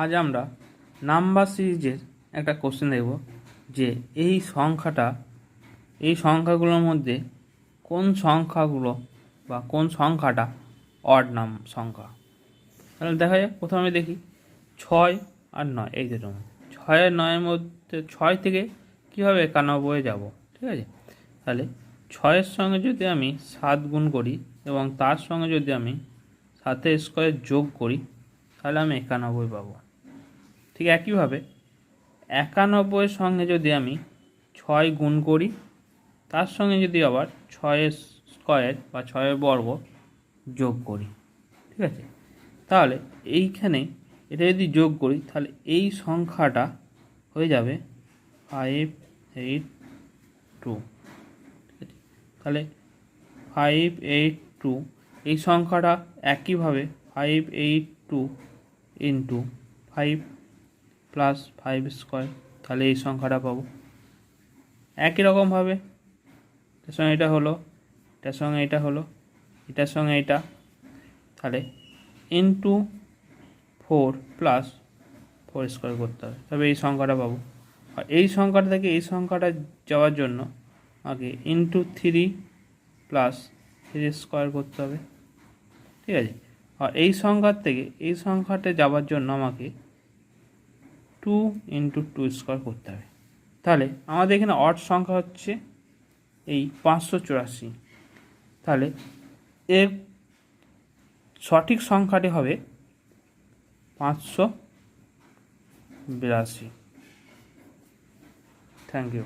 আজ আমরা নাম্বার সিরিজের একটা কোশ্চেন দেখব যে এই সংখ্যাগুলোর মধ্যে কোন সংখ্যাগুলো বা কোন সংখ্যাটা অড সংখ্যা। তাহলে দেখা যাক, প্রথমে দেখি 6 আর 9, এই দুটো 6 আর 9-এর মধ্যে 6 থেকে কীভাবে 91 যাব। ঠিক আছে, তাহলে 6-এর সঙ্গে যদি আমি 7 গুণ করি এবং তার সঙ্গে যদি আমি 7-এর স্কোয়ার যোগ করি তাহলে আমি 91 পাবো। ঠিক একইভাবে 91-এর সঙ্গে যদি আমি 6 গুণ করি, তার সঙ্গে যদি আবার 6-এর স্কোয়ার বা 6-এর বর্গ যোগ করি, ঠিক আছে, তাহলে এইখানে এটা যদি যোগ করি তাহলে এই সংখ্যাটা হয়ে যাবে 582। ঠিক আছে, তাহলে 582 এই সংখ্যাটা একইভাবে 582 ইন্টু 5 প্লাস 5 স্কোয়ার, তাহলে এই সংখ্যাটা পাবো। একই রকমভাবে এটার সঙ্গে এটা হলো, এটার সঙ্গে এটা হলো, এটার সঙ্গে এটা, তাহলে ইন্টু 4 প্লাস 4 স্কোয়ার করতে হবে, তবে এই সংখ্যাটা পাবো। আর এই সংখ্যাটা থেকে এই সংখ্যাটা যাওয়ার জন্য আগে ইন্টু 3 প্লাস 3 স্কোয়ার করতে হবে। ঠিক আছে, আর এই সংখ্যার থেকে এই সংখ্যাটা যাওয়ার জন্য আমাকে 2 ইন্টু 2 স্কোয়ার করতে হবে। তাহলে আমাদের এখানে অড সংখ্যা হচ্ছে এই 584। তাহলে এর সঠিক সংখ্যাটি হবে 582। Thank you.